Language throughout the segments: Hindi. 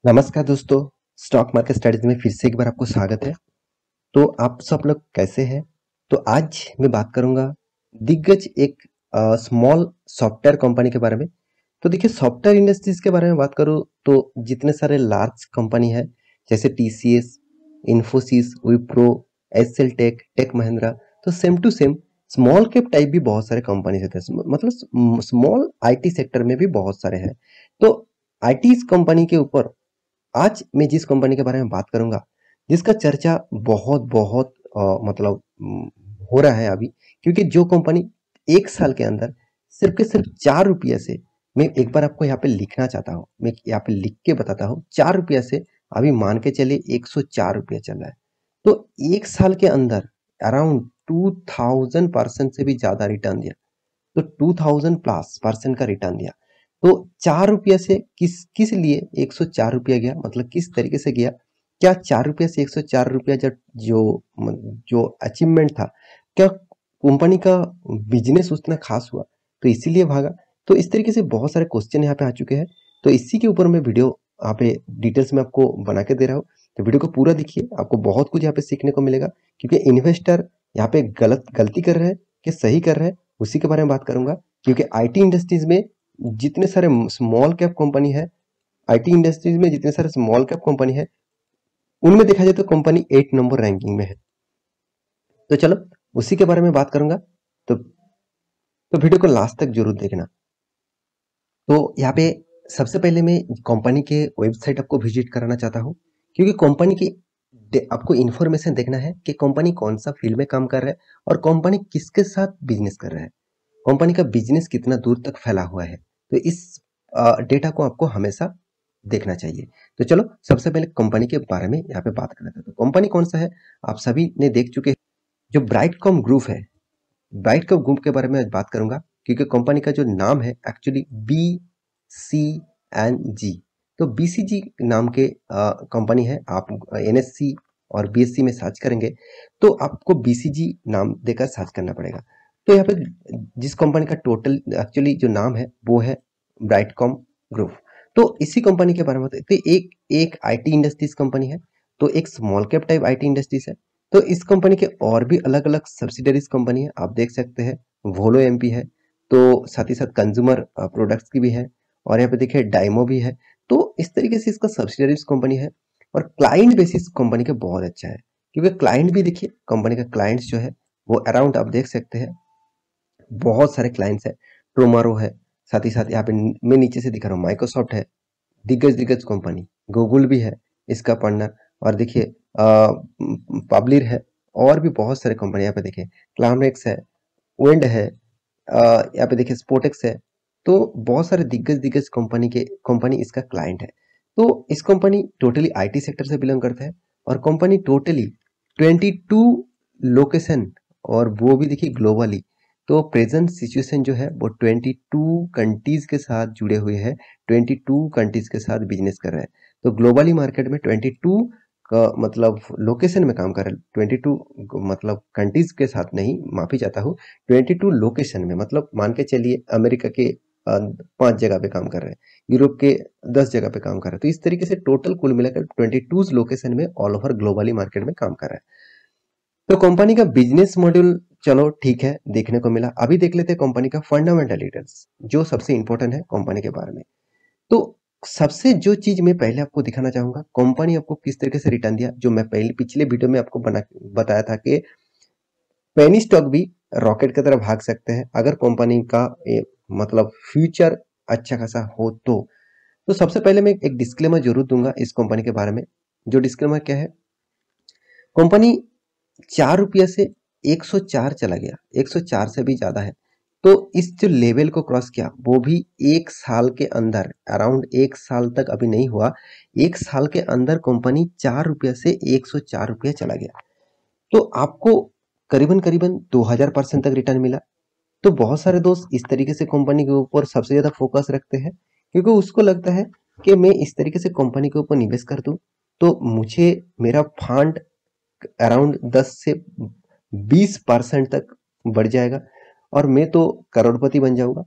नमस्कार दोस्तों, स्टॉक मार्केट स्टडीज में फिर से एक बार आपको स्वागत है। तो आप सब लोग कैसे हैं? तो आज मैं बात करूंगा दिग्गज एक स्मॉल सॉफ्टवेयर कंपनी के बारे में। तो देखिए, सॉफ्टवेयर इंडस्ट्रीज के बारे में बात करूं तो जितने सारे लार्ज कंपनी है जैसे TCS, Infosys, Wipro, HCL Tech, Tech Mahindra, तो same to same small cap type भी बहुत सारे कंपनी होते हैं। मतलब स्मॉल आईटी सेक्टर में भी बहुत सारे हैं। तो आईटी कंपनी के ऊपर आज मैं जिस कंपनी के बारे में बात करूंगा, जिसका चर्चा बहुत बहुत मतलब हो रहा है अभी, क्योंकि जो कंपनी एक साल के अंदर सिर्फ के सिर्फ 4 रुपये से, मैं एक बार आपको यहाँ पे लिखना चाहता हूँ, मैं यहाँ पे लिख के बताता हूँ, 4 रुपये से अभी मान के चलिए 104 रुपये चल रहा है। तो एक साल के अंदर अराउंड 2000% से भी ज्यादा रिटर्न दिया। तो 2000+ % का रिटर्न दिया। तो 4 रुपये से किस किस लिए 104 रुपया गया, मतलब किस तरीके से गया? क्या 4 रुपये से 104 रुपया जो अचीवमेंट था, क्या कंपनी का बिजनेस उतना खास हुआ तो इसीलिए भागा? तो इस तरीके से बहुत सारे क्वेश्चन यहाँ पे आ चुके हैं। तो इसी के ऊपर मैं वीडियो यहाँ पे डिटेल्स में आपको बना के दे रहा हूँ। तो वीडियो को पूरा देखिए, आपको बहुत कुछ यहाँ पे सीखने को मिलेगा, क्योंकि इन्वेस्टर यहाँ पे गलती कर रहे हैं कि सही कर रहे हैं, उसी के बारे में बात करूंगा। क्योंकि आईटी इंडस्ट्रीज में जितने सारे स्मॉल कैप कंपनी है, आईटी इंडस्ट्रीज में जितने सारे स्मॉल कैप कंपनी है, उनमें देखा जाए तो कंपनी 8 नंबर रैंकिंग में है। तो चलो उसी के बारे में बात करूंगा। तो वीडियो को लास्ट तक जरूर देखना। तो यहाँ पे सबसे पहले मैं कंपनी के वेबसाइट आपको विजिट कराना चाहता हूँ, क्योंकि कंपनी की आपको इन्फॉर्मेशन देखना है कि कंपनी कौन सा फील्ड में काम कर रहा है और कंपनी किसके साथ बिजनेस कर रहा है, कंपनी का बिजनेस कितना दूर तक फैला हुआ है। तो इस डेटा को आपको हमेशा देखना चाहिए। तो चलो सबसे पहले कंपनी के बारे में यहाँ पे बात कर लेते हैं। तो कंपनी कौन सा है, आप सभी ने देख चुके हैं, जो ब्राइटकॉम ग्रुप है। ब्राइटकॉम ग्रुप के बारे में आज बात करूंगा, क्योंकि कंपनी का जो नाम है एक्चुअली BCG। तो BCG नाम के कंपनी है। आप NSE और BSE में सर्च करेंगे तो आपको BCG नाम देकर सर्च करना पड़ेगा। तो यहाँ पे जिस कंपनी का टोटल एक्चुअली जो नाम है वो है ब्राइटकॉम ग्रुप। तो इसी कंपनी के बारे में तो एक एक आईटी इंडस्ट्रीज कंपनी है, तो एक small cap type IT industries है। तो इस कंपनी के और भी अलग अलग सब्सिडरीज कंपनी है, आप देख सकते हैं। वोलो एमपी है, तो साथ ही साथ कंज्यूमर प्रोडक्ट्स की भी है, और यहाँ पे देखिए डायमो भी है। तो इस तरीके से इसका सब्सिडरीज कंपनी है। और क्लाइंट बेसिस कंपनी का बहुत अच्छा है, क्योंकि क्लाइंट भी देखिए, कंपनी का क्लाइंट्स जो है वो अराउंड आप देख सकते हैं, बहुत सारे क्लाइंट्स है। टोमारो है, साथ ही साथ यहाँ पे मैं नीचे से दिखा रहा हूँ, माइक्रोसॉफ्ट है, दिग्गज दिग्गज कंपनी, गूगल भी है इसका पार्टनर। और देखिए पब्लिर है, और भी बहुत सारे कंपनी यहाँ पे देखिए, क्लामनेक्स है, वेंड है, यहाँ पे देखिए स्पोटेक्स है। तो बहुत सारे दिग्गज दिग्गज कंपनी इसका क्लाइंट है। तो इस कंपनी टोटली आईटी सेक्टर से बिलोंग करता है, और कंपनी टोटली 22 लोकेशन, और वो भी देखिए ग्लोबली। तो प्रेजेंट सिचुएशन जो है वो 22 कंट्रीज के साथ जुड़े हुए हैं, 22 कंट्रीज के साथ बिजनेस कर रहे हैं। तो ग्लोबली मार्केट में 22 का मतलब लोकेशन में काम कर रहे हैं, 22 मतलब कंट्रीज के साथ नहीं, माफी चाहता हूँ, 22 लोकेशन में, मतलब मान के चलिए अमेरिका के 5 जगह पे काम कर रहे हैं, यूरोप के 10 जगह पे काम कर रहे हैं। तो इस तरीके से टोटल कुल मिलाकर 22 लोकेशन में ऑल ओवर ग्लोबली मार्केट में काम कर रहा है। तो कंपनी का बिजनेस मॉड्यूल चलो ठीक है, देखने को मिला। अभी देख लेते हैं कंपनी का फंडामेंटल डिटेल्स, जो सबसे इंपॉर्टेंट है कंपनी के बारे में। तो सबसे जो चीज मैं पहले आपको दिखाना चाहूंगा, कंपनी आपको किस तरीके से रिटर्न दिया, जो मैं पहले पिछले वीडियो में आपको बताया था कि पेनी स्टॉक भी रॉकेट की तरह भाग सकते हैं अगर कंपनी का मतलब फ्यूचर अच्छा खासा हो। तो सबसे पहले मैं एक डिस्क्लेमर जरूर दूंगा इस कंपनी के बारे में। जो डिस्क्लेमर क्या है, कंपनी 4 रुपया से 104 चला गया, 104 से भी ज्यादा है। तो इस जो लेवल को क्रॉस किया वो भी एक साल के अंदर, अराउंड एक साल तक अभी नहीं हुआ, एक साल के अंदर कंपनी 4 रुपया से 104 रुपया चला गया। तो आपको करीबन करीबन 2000% तक रिटर्न मिला। तो बहुत सारे दोस्त इस तरीके से कंपनी के ऊपर सबसे ज्यादा फोकस रखते हैं, क्योंकि उसको लगता है कि मैं इस तरीके से कंपनी के ऊपर निवेश कर दूं तो मुझे मेरा फंड अराउंड 10 से 20% तक बढ़ जाएगा और मैं तो करोड़पति बन जाऊंगा।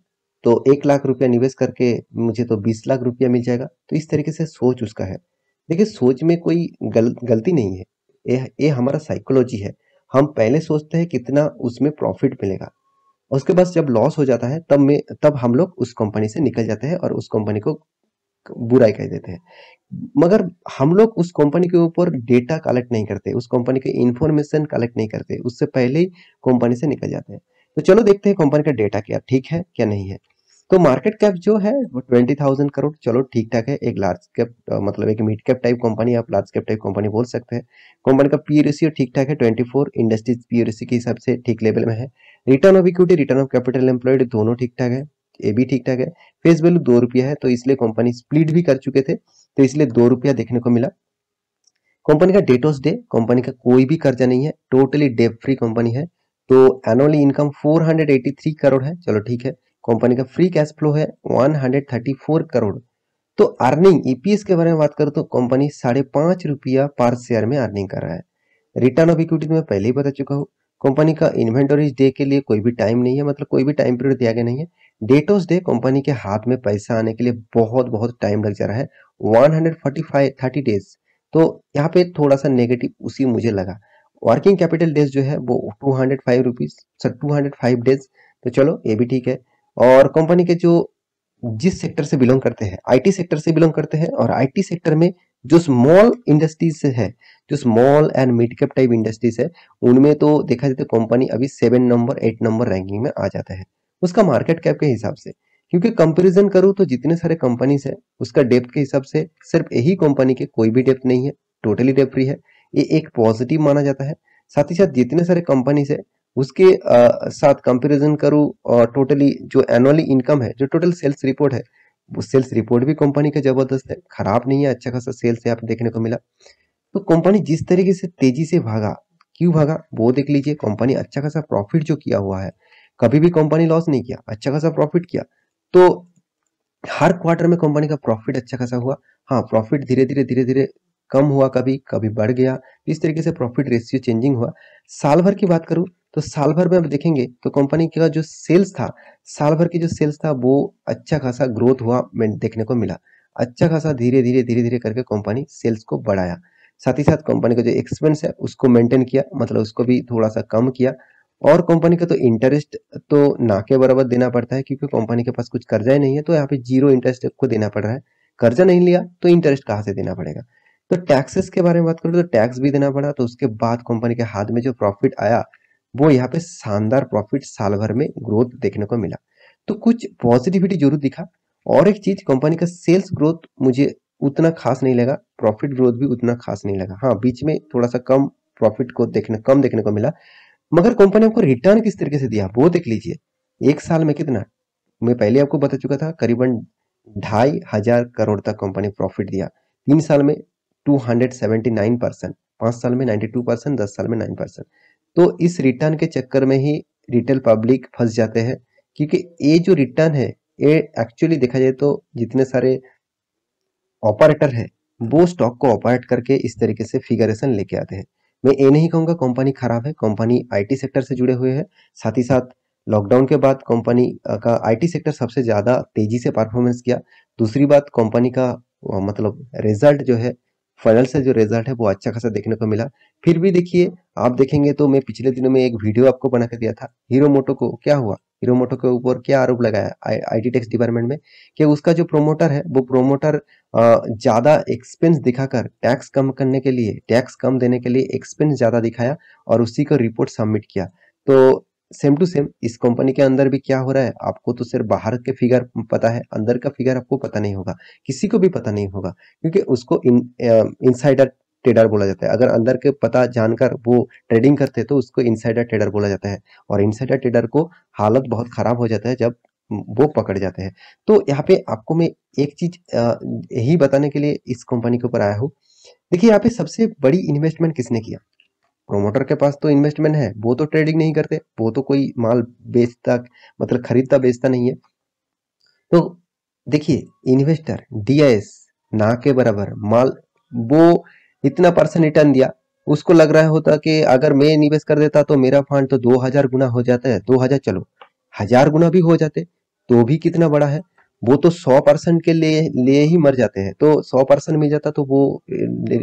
तो 1 लाख रुपया निवेश करके मुझे तो 20 लाख रुपया मिल जाएगा। तो इस तरीके से सोच उसका है। देखिए सोच में कोई गलती नहीं है, ये हमारा साइकोलॉजी है। हम पहले सोचते हैं कितना उसमें प्रॉफिट मिलेगा, उसके बाद जब लॉस हो जाता है तब हम लोग उस कंपनी से निकल जाते हैं और उस कंपनी को बुराई कह देते हैं। मगर हम लोग उस कंपनी के ऊपर डेटा कलेक्ट नहीं करते, उस कंपनी के इंफॉर्मेशन कलेक्ट नहीं करते, उससे पहले ही कंपनी से निकल जाते हैं। तो चलो देखते हैं कंपनी का डेटा क्या ठीक है क्या नहीं है। तो मार्केट कैप जो है वो 20,000 करोड़, चलो ठीक ठाक है। एक लार्ज कैप मतलब एक मिड कैप टाइप कंपनी, आप लार्ज कैप टाइप कंपनी बोल सकते हैं। कंपनी का पी रेशियो ठीक ठाक है, 24 इंडस्ट्रीज पी रेशियो के हिसाब से ठीक लेवल में है। Return of equity, return of capital employed दोनों ठीक ठाक है, ये भी ठीक ठाक है। फेस वैल्यू 2 रुपया है, तो इसलिए कंपनी स्प्लिट भी कर चुके थे, तो इसलिए 2 रुपया देखने को मिला। कंपनी का डेट ऑफ डे, कंपनी का कोई भी कर्जा नहीं है, टोटली डेट फ्री कंपनी है। तो एनुअली इनकम 483 करोड़ है, चलो ठीक है। कंपनी का फ्री कैश फ्लो है 134 करोड़। तो अर्निंग ईपीएस के बारे में बात करूं तो कंपनी 5.5 रुपया पर शेयर में अर्निंग कर रहा है। रिटर्न ऑफ इक्विटी में पहले ही बता चुका हूँ। कंपनी का इन्वेंटरीज डे के लिए कोई भी टाइम नहीं है, मतलब कोई भी टाइम पीरियड दिया गया नहीं है। डेट ऑफ डे कंपनी के हाथ में पैसा आने के लिए बहुत बहुत टाइम लग जा रहा है, 145 डेज। तो यहाँ पे थोड़ा सा नेगेटिव उसी मुझे लगा। वर्किंग कैपिटल डेज जो है वो 205 डेज, तो चलो ये भी ठीक है। और कंपनी के जो जिस सेक्टर से बिलोंग करते हैं, आईटी सेक्टर से बिलोंग करते हैं, और आईटी सेक्टर में जो स्मॉल इंडस्ट्रीज है, जो small and mid cap type industries है, उनमें तो देखा जाए तो कंपनी अभी 7 नंबर 8 नंबर रैंकिंग में आ जाता है उसका मार्केट कैप के हिसाब से। क्योंकि कंपैरिजन करूं तो जितने सारे कंपनीज है उसका डेप्थ के हिसाब से सिर्फ यही कंपनी के कोई भी डेप्थ नहीं है, टोटली डेप्थ फ्री है, ये एक पॉजिटिव माना जाता है। साथ ही साथ जितने सारे कंपनीज है उसके साथ कंपैरिजन करूं और टोटली जो एनुअली इनकम है, जो टोटल सेल्स रिपोर्ट है, वो सेल्स रिपोर्ट भी कंपनी का जबरदस्त है, खराब नहीं है, अच्छा खासा सेल्स यहाँ पे देखने को मिला। तो कंपनी जिस तरीके से तेजी से भागा, क्यों भागा वो देख लीजिए। कंपनी अच्छा खासा प्रॉफिट जो किया हुआ है, कभी भी कंपनी लॉस नहीं किया, अच्छा खासा प्रॉफिट किया। तो हर क्वार्टर में कंपनी का प्रॉफिट अच्छा खासा हुआ। हाँ, प्रॉफिट धीरे धीरे कम हुआ, कभी कभी बढ़ गया, इस तरीके से प्रॉफिट रेशियो चेंजिंग हुआ। साल भर की बात करूं तो साल भर में आप देखेंगे तो कंपनी का जो सेल्स था, साल भर की जो सेल्स था वो अच्छा खासा ग्रोथ हुआ देखने को मिला। अच्छा खासा धीरे धीरे करके कंपनी सेल्स को बढ़ाया। साथ ही साथ कंपनी का जो एक्सपेंस है उसको मेंटेन किया, मतलब उसको भी थोड़ा सा कम किया। और कंपनी का तो इंटरेस्ट तो ना के बराबर देना पड़ता है, क्योंकि कंपनी के पास कुछ कर्जा ही नहीं है, तो यहाँ पे जीरो इंटरेस्ट को देना पड़ रहा है। कर्जा नहीं लिया तो इंटरेस्ट कहाँ से देना पड़ेगा। तो टैक्सेस के बारे में बात करूँ तो टैक्स भी देना पड़ा। तो उसके बाद कंपनी के हाथ में जो प्रॉफिट आया वो यहाँ पे शानदार प्रॉफिट साल भर में ग्रोथ देखने को मिला। तो कुछ पॉजिटिविटी जरूर दिखा। और एक चीज, कंपनी का सेल्स ग्रोथ मुझे उतना खास नहीं लगा, प्रॉफिट ग्रोथ भी उतना खास नहीं लगा। हाँ, बीच में थोड़ा सा कम प्रॉफिट को देखने को मिला। मगर कंपनी आपको रिटर्न किस तरीके से दिया वो देख लीजिए। एक साल में कितना, मैं पहले आपको बता चुका था, करीबन 2,500 करोड़ तक कंपनी प्रॉफिट दिया। 3 साल में 279%, 5 साल में 92%, 10 साल में 9%। तो इस रिटर्न के चक्कर में ही रिटेल पब्लिक फंस जाते हैं, क्योंकि ये जो रिटर्न है ये एक्चुअली देखा जाए तो जितने सारे ऑपरेटर है वो स्टॉक को ऑपरेट करके इस तरीके से फिगरेशन लेके आते हैं। मैं ये नहीं कहूंगा कंपनी खराब है, कंपनी आईटी सेक्टर से जुड़े हुए हैं। साथ ही साथ लॉकडाउन के बाद कंपनी का आईटी सेक्टर सबसे ज्यादा तेजी से परफॉर्मेंस किया। दूसरी बात, कंपनी का मतलब रिजल्ट जो है, फाइनल से जो रिजल्ट है वो अच्छा खासा देखने को मिला। फिर भी देखिए, आप देखेंगे तो मैं पिछले दिनों में एक वीडियो आपको बना के दिया था। हीरो मोटो को क्या हुआ, हीरो मोटो के ऊपर क्या आरोप लगाया आईटी टैक्स डिपार्टमेंट में, कि उसका जो प्रोमोटर है वो प्रोमोटर ज्यादा एक्सपेंस दिखाकर टैक्स कम करने के लिए, टैक्स कम देने के लिए एक्सपेंस ज्यादा दिखाया और उसी को रिपोर्ट सबमिट किया। तो सेम टू सेम इस कंपनी के अंदर भी क्या हो रहा है, आपको तो सिर्फ बाहर के फिगर पता है, अंदर का फिगर आपको पता नहीं होगा, किसी को भी पता नहीं होगा, क्योंकि उसको इनसाइडर ट्रेडर बोला जाता है। अगर अंदर के पता जानकर वो ट्रेडिंग करते हैं तो उसको इनसाइडर ट्रेडर बोला जाता है। और इनसाइडर ट्रेडर को हालत बहुत खराब हो जाता है जब वो पकड़ जाते हैं। तो यहाँ पे आपको मैं एक चीज यही बताने के लिए इस कंपनी के ऊपर आया हूँ। देखिए यहाँ पे सबसे बड़ी इन्वेस्टमेंट किसने किया, प्रोमोटर के पास तो इन्वेस्टमेंट है, वो तो ट्रेडिंग नहीं करते, वो तो कोई माल बेचता, मतलब खरीदता बेचता नहीं है। तो देखिए, इन्वेस्टर डीआईएस ना के बराबर माल, वो इतना परसेंट रिटर्न दिया, उसको लग रहा होता कि अगर मैं निवेश कर देता तो मेरा फंड तो 2000 गुना हो जाता है, 2000 चलो 1000 गुना भी हो जाते, तो भी कितना बड़ा है। वो तो 100% के लिए ही मर जाते हैं, तो 100% मिल जाता तो वो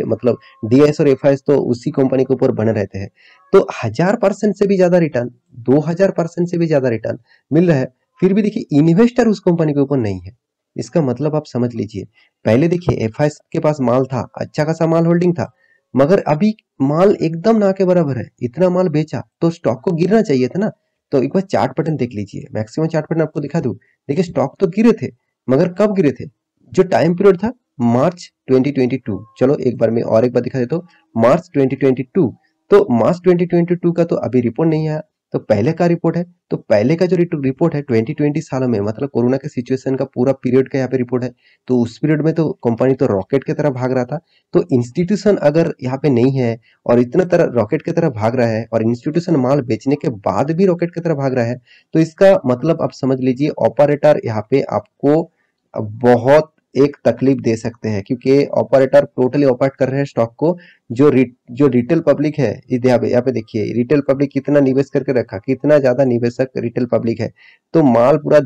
मतलब डीएस और एफआईएस तो उसी कंपनी के ऊपर बने रहते हैं। तो 1000% से भी ज्यादा रिटर्न, 2000% से भी ज्यादा रिटर्न मिल रहा है, फिर भी देखिए इन्वेस्टर उस कंपनी के ऊपर नहीं है। इसका मतलब आप समझ लीजिए, पहले देखिए एफआईएस के पास माल था, अच्छा खासा माल होल्डिंग था, मगर अभी माल एकदम ना के बराबर है, इतना माल बेचा तो स्टॉक को गिरना चाहिए था ना। तो एक बार चार्ट पैटर्न देख लीजिए, मैक्सिमम चार्ट पैटर्न आपको दिखा दूं। देखिए स्टॉक तो गिरे थे, मगर कब गिरे थे, जो टाइम पीरियड था मार्च 2022। चलो एक बार मैं और एक बार दिखा देता हूँ, मार्च 2022। तो मार्च 2022 का तो अभी रिपोर्ट नहीं आया, तो पहले का रिपोर्ट है, तो पहले का जो रिपोर्ट है 2020 सालों में, मतलब कोरोना के सिचुएशन का पूरा पीरियड का यहाँ पे रिपोर्ट है। तो उस पीरियड में तो कंपनी तो रॉकेट की तरह भाग रहा था। तो इंस्टीट्यूशन अगर यहाँ पे नहीं है और इतना तरह रॉकेट की तरह भाग रहा है, और इंस्टीट्यूशन माल बेचने के बाद भी रॉकेट की तरह भाग रहा है, तो इसका मतलब आप समझ लीजिए ऑपरेटर यहाँ पे आपको बहुत एक तकलीफ दे सकते हैं, क्योंकि ऑपरेटर टोटली ऑपरेट कर रहे हैं स्टॉक को। जो रिटेल पब्लिक है, यहाँ पे देखिए रिटेल पब्लिक कितना निवेश करके रखा, कितना ज्यादा निवेशक रिटेल पब्लिक है, तो माल पूरा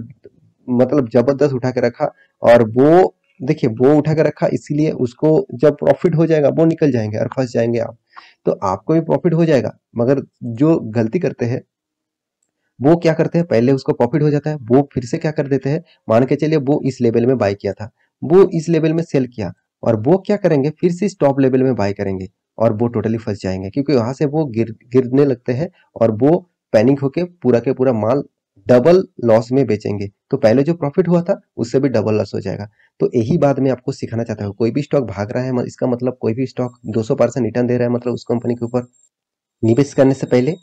मतलब जबरदस्त उठा के रखा। और वो देखिए वो उठा के रखा, इसीलिए उसको जब प्रॉफिट हो जाएगा वो निकल जाएंगे और फंस जाएंगे आप। तो आपको भी प्रॉफिट हो जाएगा, मगर जो गलती करते हैं वो क्या करते हैं, पहले उसको प्रॉफिट हो जाता है, वो फिर से क्या कर देते हैं, मान के चलिए वो इस लेवल में बाय किया था, वो इस लेवल में सेल किया, और वो क्या करेंगे, फिर से स्टॉप लेवल में बाय करेंगे, और वो टोटली फंस जाएंगे, क्योंकि वहां से वो गिरने लगते हैं, और वो पैनिक होके पूरा के पूरा माल डबल लॉस में बेचेंगे। तो पहले जो प्रॉफिट हुआ था उससे भी डबल लॉस हो जाएगा। तो यही बात मैं आपको सिखाना चाहता हूँ, कोई भी स्टॉक भाग रहा है इसका मतलब कोई भी स्टॉक 200% रिटर्न दे रहा है, मतलब उस कंपनी के ऊपर निवेश करने से पहले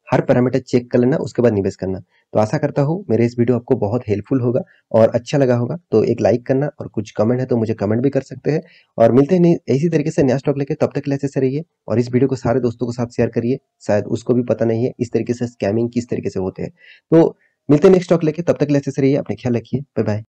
हर पैरामीटर चेक कर लेना, उसके बाद निवेश करना। तो आशा करता हूँ मेरे इस वीडियो आपको बहुत हेल्पफुल होगा और अच्छा लगा होगा। तो एक लाइक करना, और कुछ कमेंट है तो मुझे कमेंट भी कर सकते हैं। और मिलते हैं नहीं इसी तरीके से नया स्टॉक लेके, तब तक के लिए ऐसे रहिए, और इस वीडियो को सारे दोस्तों के साथ शेयर करिए, शायद उसको भी पता नहीं है इस तरीके से स्कैमिंग किस तरीके से होते हैं। तो मिलते हैं नेक्स्ट स्टॉक लेके, तब तक के लिए ऐसे रहिए, अपने ख्याल रखिए, बाय बाय।